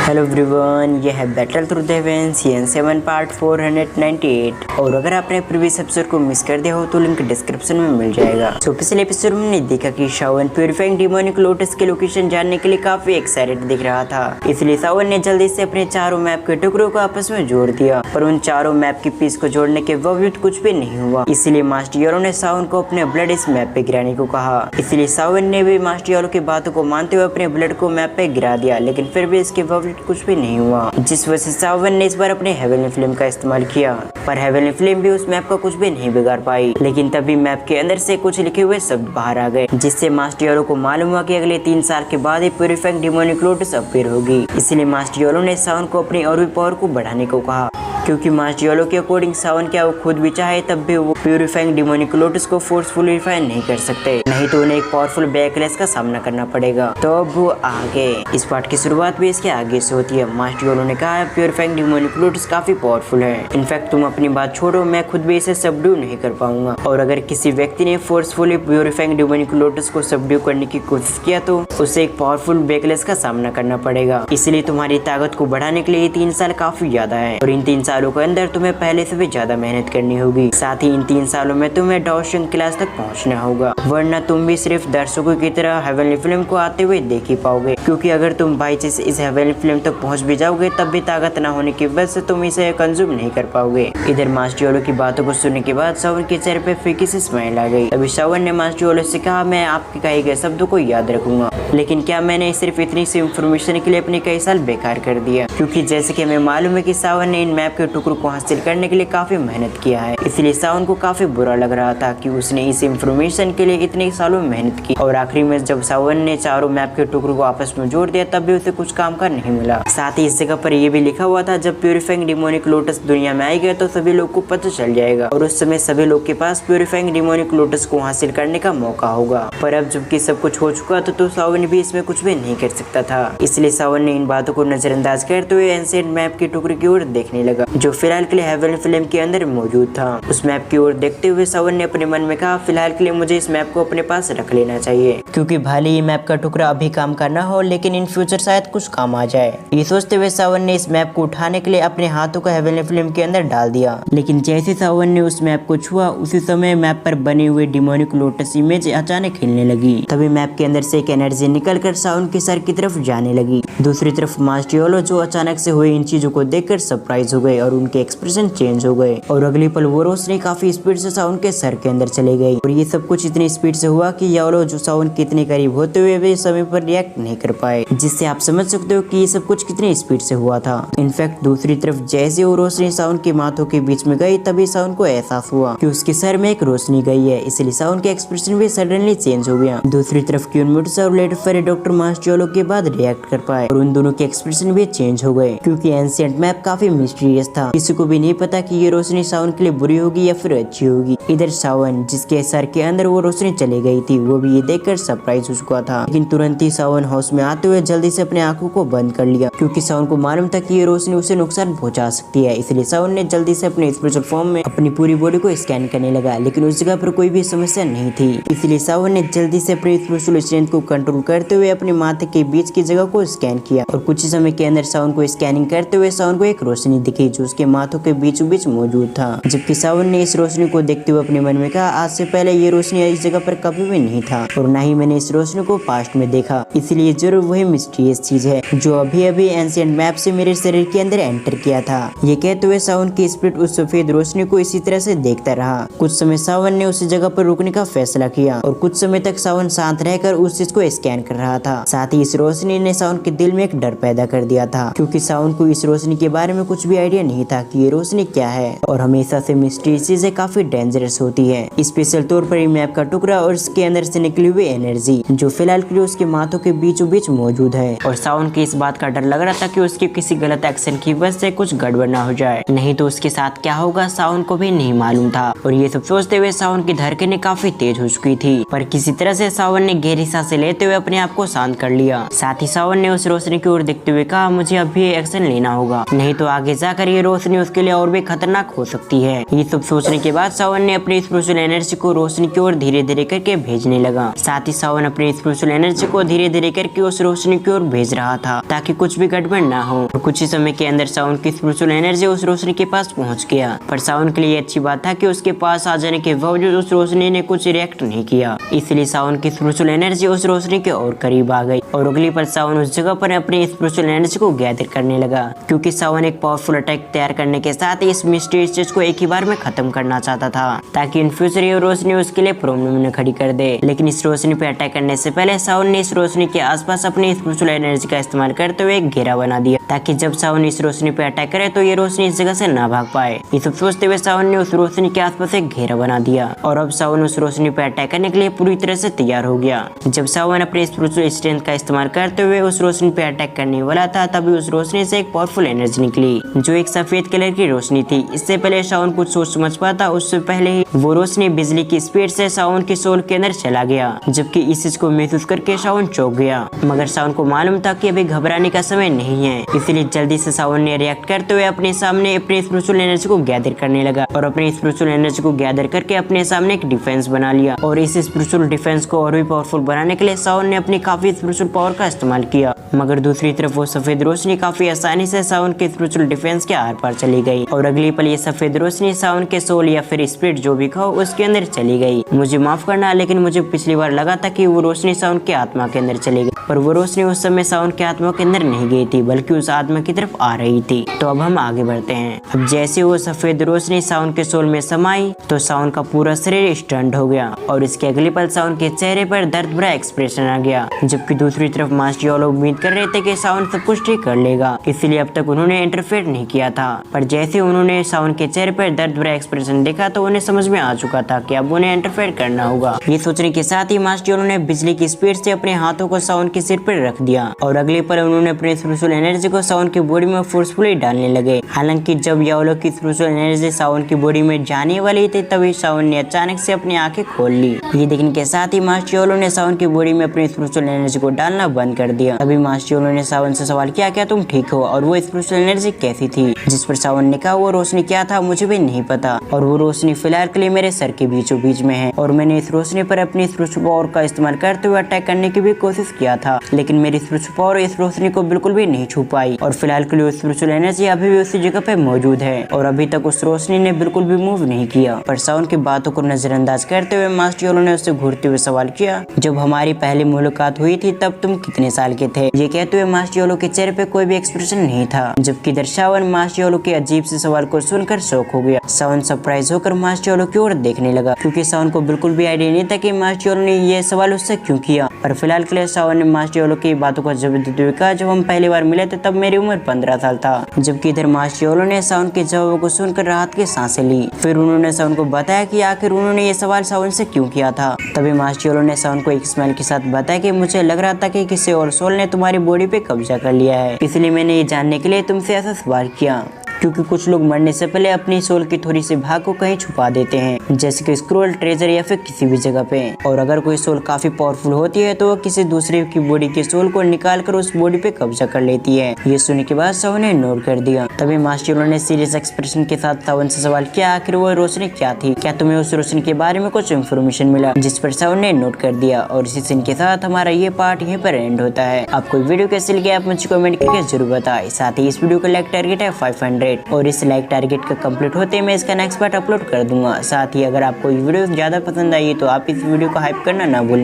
Hello everyone, ये है battle through the heavens season 7 part 498। और अगर आपने प्रीवियस एपिसोड को मिस कर दिया हो तो लिंक डिस्क्रिप्शन में मिल जाएगा। तो पिछले एपिसोड में हमने देखा कि शावन प्यूरिफाइंग डिमोनिक लोटस के लोकेशन जानने के लिए काफी एक्साइटेड दिख रहा था, इसलिए शावन ने जल्दी से अपने चारों मैप के टुकड़ों को आपस में जोड़ दिया। पर उन चारों मैप के पीस को जोड़ने के बावजूद कुछ भी नहीं हुआ, इसलिए मास्टर योरो ने शावन को अपने ब्लड इस मैप पे गिराने को कहा। इसलिए शावन ने भी मास्टर योरो की बातों को मानते हुए अपने ब्लड को मैप पे गिरा दिया, लेकिन फिर भी इसके बावजूद कुछ भी नहीं हुआ, जिस वजह से शावन ने इस बार अपने हेवनली फ्लेम का इस्तेमाल किया। पर हेवनली फ्लेम भी उस मैप का कुछ भी नहीं बिगाड़ पाई। लेकिन तभी मैप के अंदर से कुछ लिखे हुए शब्द बाहर आ गए, जिससे मास्टर योरो को मालूम हुआ कि अगले 3 साल के बाद ही प्यूरिफाइंग डिमोनिक लोटस अपीयर होगी। इसलिए मास्टर योरो ने शावन को अपनी और भी पावर को बढ़ाने को कहा, क्योंकि मास्टर योरो के अकॉर्डिंग शावन क्या वो खुद भी चाहे तब भी वो प्यूरिफाइंग डिमोनिक लोटस को फोर्सफुली रिफाइन नहीं कर सकते, नहीं तो उन्हें एक पावरफुल बैकलैश का सामना करना पड़ेगा। तो अब वो आगे इस पार्ट की शुरुआत भी इसके आगे से होती है। मास्टर योरो ने कहा प्यूरिफाइंग डिमोनिक लोटस काफी पावरफुल है, इनफैक्ट तुम अपनी बात छोड़ो, मैं खुद भी इसे सबड्यू नहीं कर पाऊंगा। और अगर किसी व्यक्ति ने फोर्सफुली प्यूरिफाइंग डिमोनिक लोटस को सबड्यू करने की कोशिश किया तो उसे एक पावरफुल बैकलैश का सामना करना पड़ेगा। इसलिए तुम्हारी ताकत को बढ़ाने के लिए 3 साल काफी ज्यादा है, और इन 3 सालों के अंदर तुम्हें पहले से भी ज्यादा मेहनत करनी होगी। साथ ही इन 3 सालों में तुम्हें डाओशिंग क्लास तक पहुंचना होगा, वरना तुम भी सिर्फ दर्शकों की तरह हेवनली फ्लेम को आते हुए देख ही पाओगे। क्योंकि अगर तुम बाई चांस इस हेवनली फ्लेम तक पहुंच भी जाओगे तब भी ताकत न होने की वजह से तुम इसे कंज्यूम नहीं कर पाओगे। इधर मास्टर योरो की बातों को सुनने के बाद शावन के चेहरे पे फीकी सी स्माइल आ गई। अभी शावन ने मास्टर योरो से कहा, मैं आपके कहे गए शब्दों को याद रखूंगा, लेकिन क्या मैंने सिर्फ इतनी सी इंफॉर्मेशन के लिए अपने कई साल बेकार कर दिया? क्योंकि जैसे कि हमें मालूम है कि शावन ने इन मैप के टुकड़ों को हासिल करने के लिए काफी मेहनत किया है, इसलिए शावन को काफी बुरा लग रहा था कि उसने इस इंफॉर्मेशन के लिए इतने सालों मेहनत की, और आखिरी में जब शावन ने चारों मैप के टुकड़ों को आपस में जोड़ दिया तब भी उसे कुछ काम का नहीं मिला। साथ ही इस जगह पर यह भी लिखा हुआ था, जब प्यूरिफाइंग डिमोनिक लोटस दुनिया में आएगा तो सभी लोग को पता चल जाएगा, और उस समय सभी लोग के पास प्यूरिफाइंग डिमोनिक लोटस को हासिल करने का मौका होगा। पर अब जबकि सब कुछ हो चुका तो शावन भी इसमें कुछ भी नहीं कर सकता था, इसलिए शावन ने इन बातों को नजरअंदाज करते हुए एंशिएंट मैप के टुकड़े की ओर देखने लगा, जो फिलहाल के लिए हेवनली फ्लेम के अंदर मौजूद था। उस मैप की ओर देखते हुए शावन ने अपने मन में कहा, फिलहाल के लिए मुझे इस मैप को अपने पास रख लेना चाहिए, क्योंकि भले ही मैप का टुकड़ा अभी काम करना हो लेकिन इन फ्यूचर शायद कुछ काम आ जाए। ये सोचते हुए शावन ने इस मैप को उठाने के लिए अपने हाथों को हेवनली फ्लेम के अंदर डाल दिया। लेकिन जैसे शावन ने उस मैप को छुआ, उसी समय मैप पर बनी हुई डिमोनिक लोटस इमेज अचानक हिलने लगी। तभी मैप के अंदर से एक एनर्जी निकलकर शावन के सर की तरफ जाने लगी। दूसरी तरफ मास्टर योरो जो अचानक से हुई इन चीजों को देखकर सरप्राइज हो गए और उनके एक्सप्रेशन चेंज हो गए, और अगली पल वो रोशनी काफी स्पीड से शावन के सर के अंदर चले गई। और ये सब कुछ इतनी स्पीड से हुआ कि योरो जो शावन के इतने करीब होते हुए वे समय पर रिएक्ट नहीं कर पाए, जिससे आप समझ सकते हो कि ये सब कुछ कितनी स्पीड से हुआ था। इनफैक्ट दूसरी तरफ जैसे वो रोशनी शावन के माथों के बीच में गई, तभी शावन को एहसास हुआ कि उसके सर में एक रोशनी गई है, इसलिए शावन के एक्सप्रेशन भी सडनली चेंज हो गया। दूसरी तरफ क्यूनमुट्स और लेटर फेरे डॉक्टर मास्टर योरो के बाद रिएक्ट कर पाए, और उन दोनों के एक्सप्रेशन भी चेंज हो गए, क्योंकि एंशिएंट मैप काफी मिस्टीरियस था। किसी को भी नहीं पता कि ये रोशनी शावन के लिए बुरी होगी या फिर अच्छी होगी। इधर शावन जिसके सर के अंदर वो रोशनी चली गई थी, वो भी ये देखकर सरप्राइज हो चुका था। लेकिन तुरंत ही शावन हाउस में आते हुए जल्दी से अपने आंखों को बंद कर लिया, क्योंकि शावन को मालूम था कि ये रोशनी उसे नुकसान पहुंचा सकती है। इसलिए शावन ने जल्दी से अपने स्पिरिचुअल फॉर्म में अपनी पूरी बॉडी को स्कैन करने लगा, लेकिन उस जगह पर कोई भी समस्या नहीं थी। इसलिए शावन ने जल्दी से अपनी स्पिरिचुअल स्ट्रेंथ को कंट्रोल करते हुए अपने माथे के बीच की जगह को स्कैन किया, और कुछ ही समय के अंदर शावन को स्कैनिंग करते हुए शावन को एक रोशनी दिखी जो उसके माथों के बीचों बीच मौजूद था। जबकि शावन ने इस रोशनी को देखते हुए अपने मन में कहा, आज से पहले ये रोशनी इस जगह पर कभी भी नहीं था, और न ही मैंने इस रोशनी को पास्ट में देखा, इसलिए जरूर वही मिस्टीरियस चीज है जो अभी अभी एंशिएंट मैप से मेरे शरीर के अंदर एंटर किया था। ये कहते हुए शावन की स्पिरिट उस सफेद रोशनी को इसी तरह से देखता रहा। कुछ समय शावन ने उसी जगह पर रुकने का फैसला किया, और कुछ समय तक शावन शांत रहकर उस चीज को स्कैन कर रहा था। साथ ही इस रोशनी ने शावन के दिल में एक डर पैदा कर दिया था, क्योंकि शावन को इस रोशनी के बारे में कुछ भी आइडिया नहीं था कि ये रोशनी क्या है, और हमेशा से मिस्टीरियस चीजें काफी डेंजरस होती है, स्पेशल तौर पर मैप का टुकड़ा और इसके अंदर से निकली हुई एनर्जी जो फिलहाल के लिए उसके माथों के बीचों बीच मौजूद है। और शावन की इस बात का डर लग रहा था कि उसके किसी गलत एक्शन की वजह से कुछ गड़बड़ ना हो जाए, नहीं तो उसके साथ क्या होगा शावन को भी नहीं मालूम था। और ये सब सोचते हुए शावन की धड़कनें काफी तेज हो चुकी थी, पर किसी तरह से शावन ने गहरी सांसें लेते हुए अपने आप को शांत कर लिया। साथ ही शावन ने उस रोशनी की ओर देखते हुए कहा, मुझे अभी एक्शन लेना होगा, नहीं तो आगे जाकर ये रोशनी उसके लिए और भी खतरनाक हो सकती है। ये सब सोचने के बाद सावन ने अपनी स्पिरिचुअल एनर्जी को रोशनी की ओर धीरे धीरे करके भेजने लगा। साथ ही सावन अपनी स्पिरिचुअल एनर्जी को धीरे धीरे करके उस रोशनी की ओर भेज रहा था ताकि कुछ भी गड़बड़ ना हो। और कुछ ही समय के अंदर सावन की स्पिरिचुअल एनर्जी उस रोशनी के पास पहुंच गया। पर सावन के लिए अच्छी बात था कि उसके पास आ जाने के बावजूद उस रोशनी ने कुछ रिएक्ट नहीं किया, इसलिए सावन की स्पिरिचुअल एनर्जी उस रोशनी के और करीब आ गई। और अगली पल सावन उस जगह पर अपनी स्पिरिचुअल एनर्जी को गैदर करने लगा, क्योंकि सावन एक पावरफुल अटैक तैयार करने के साथ इस मिस्टीरियस चीज को एक ही बार में खत्म करना चाहता था, ताकि इन फ्यूचर ये रोशनी उसके लिए प्रॉब्लम न खड़ी कर दे। लेकिन इस रोशनी पे अटैक करने से पहले सावन ने इस रोशनी के आसपास अपनी स्पिरिचुअल एनर्जी का इस्तेमाल करते हुए एक घेरा बना दिया, ताकि जब सावन इस रोशनी पे अटैक करे तो ये रोशनी इस जगह से ना भाग पाए। ये सब सोचते हुए सावन ने उस रोशनी के आसपास एक घेरा बना दिया और अब सावन उस रोशनी पे अटैक करने के लिए पूरी तरह से तैयार हो गया। जब सावन अपने स्पिरिचुअल स्ट्रेंथ का इस्तेमाल करते हुए उस रोशनी पे अटैक करने वाला था, तभी उस रोशनी से एक पावरफुल एनर्जी निकली, जो एक सफेद कलर की रोशनी थी। इससे पहले सावन कुछ सोच समझ पाता, उससे पहले ही वो रोशनी बिजली की स्पीड से सावन की सोल के अंदर चला गया, जबकि इस चीज को महसूस करके सावन चौंक गया। मगर सावन को मालूम था कि अभी घबराने का समय नहीं है, इसलिए जल्दी से सावन ने रिएक्ट करते हुए अपने सामने अपनी स्पिरिचुअल एनर्जी को गैदर करने लगा और अपनी स्पिरिचुअल एनर्जी को गैदर करके अपने सामने एक डिफेंस बना लिया। और इस स्पिरिचुअल डिफेंस को और भी पावरफुल बनाने के लिए सावन ने अपनी काफी स्पिरिचुअल पावर का इस्तेमाल किया। मगर दूसरी तरफ वो सफेद रोशनी काफी आसानी से सावन के स्पिरिचुअल डिफेंस के आर पार चली गई और अगली पल ये सफेद रोशनी सावन के सोल या फिर स्पिरिट जो भी कहो उसके अंदर चली गई। मुझे माफ करना, लेकिन मुझे पिछली बार लगा था कि वो रोशनी सावन के आत्मा के अंदर चली गई, पर वो रोशनी उस समय सावन के आत्मा के अंदर नहीं गई थी, बल्कि उस आत्मा की तरफ आ रही थी। तो अब हम आगे बढ़ते हैं। अब जैसे वो सफेद रोशनी सावन के सोल में समाई तो सावन का पूरा शरीर स्टंट हो गया और इसके अगले पल सावन के चेहरे पर दर्द भरा एक्सप्रेशन आ गया। जबकि दूसरी तरफ मास्टर योलो उम्मीद कर रहे थे कि सावन सब कुछ ठीक कर लेगा, इसलिए अब तक उन्होंने इंटरफेयर नहीं किया था। पर जैसे उन्होंने सावन के चेहरे पर दर्द भरा एक्सप्रेशन देखा तो उन्हें समझ में आ चुका था कि अब उन्हें इंटरफेयर करना होगा। ये सोचने के साथ ही मास्टर योलो ने बिजली की स्पीड से अपने हाथों को सावन के सिर पर रख दिया और अगले पल उन्होंने अपने स्पिरिचुअल एनर्जी को सावन की बॉडी में फोर्सफुली डालने लगे। हालांकि जब योलो की स्पिरिचुअल एनर्जी सावन की बॉडी में जाने वाली थी, तभी सावन ने अचानक से अपनी आंखें खोल ली। ये देखने के साथ ही मास्टर योलो ने सावन की बॉडी में अपनी स्पिरिचुअल एनर्जी को डालना बंद कर दिया। तभी मास्टर योलो ने सावन से सवाल किया, क्या तुम ठीक हो? और वो स्पिरिचुअल एनर्जी कैसी थी? जिस पर सावन ने कहा, वो रोशनी क्या था मुझे भी नहीं पता, और वो रोशनी फिलहाल के लिए मेरे सर के बीचों बीच में है और मैंने इस रोशनी पर अपनी स्पिरिचुअल पावर का इस्तेमाल करते हुए अटैक करने की भी कोशिश किया था, लेकिन मेरी स्पिरिचुअल पावर इस रोशनी को बिल्कुल भी नहीं छू पाई और फिलहाल के लिए स्पिरिचुअल एनर्जी अभी भी उसी जगह पे मौजूद है और अभी तक उस रोशनी ने बिल्कुल भी मूव नहीं किया। पर सावन की बातों को नजरअंदाज करते हुए मास्टर योलो ने उससे घूरते हुए सवाल किया, जब हमारी पहली मुलाकात हुई थी तब तुम कितने साल के थे? ये कहते हुए मास्टर योलो के चेहरे पे कोई भी एक्सप्रेशन नहीं था, जबकि इधर सावन मास्टर योलो के अजीब से सवाल को सुनकर शॉक हो गया। सावन सरप्राइज होकर मास्टर योलो की ओर देखने लगा, क्योंकि सावन को बिल्कुल भी आइडिया नहीं था कि मास्टर योलो ने ये सवाल उससे क्यों किया। पर फिलहाल के लिए सावन ने मास्टर योलो की बातों को जवाब देते हुए कहा, जब हम पहली बार मिले थे तब मेरी उम्र 15 साल था। जबकि इधर मास्टर योलो ने सावन के जवाबों को सुनकर राहत की सांसें ली। फिर उन्होंने सावन को बताया कि आखिर उन्होंने ये सवाल सावन से क्यों किया था। तभी मास्टर योलो ने सावन को एक स्माइल के साथ बताया कि मुझे लग रहा था कि किसी और सोल ने तुम्हारी बॉडी पे कब्जा कर लिया है, इसलिए मैंने ये जानने के लिए तुमसे ऐसा सवाल किया, क्योंकि कुछ लोग मरने से पहले अपनी सोल की थोड़ी सी भाग को कहीं छुपा देते हैं, जैसे कि स्क्रोल, ट्रेजर या फिर किसी भी जगह पे। और अगर कोई सोल काफी पावरफुल होती है तो वो किसी दूसरे की बॉडी की सोल को निकाल कर उस बॉडी पे कब्जा कर लेती है। ये सुनने के बाद सावन ने नोट कर दिया। तभी मास्टर ने सीरियस एक्सप्रेशन के साथ सावन से सवाल किया, आखिर वो रोशनी क्या थी? क्या तुम्हें उस रोशनी के बारे में कुछ इन्फॉर्मेशन मिला? जिस पर सावन ने नोट कर दिया। और इसी सीन के साथ हमारा ये पार्ट यहीं पर एंड होता है। आपको वीडियो कैसे लगी आप मुझे कमेंट करके जरूर बताएं। साथ ही इस वीडियो का लाइक टारगेट है 500 और इस लाइक टारगेट का कंप्लीट होते मैं इसका नेक्स्ट पार्ट अपलोड कर दूंगा। साथ ही अगर आपको ये वीडियो ज्यादा पसंद आई तो आप इस वीडियो को हाइप करना ना भूलें।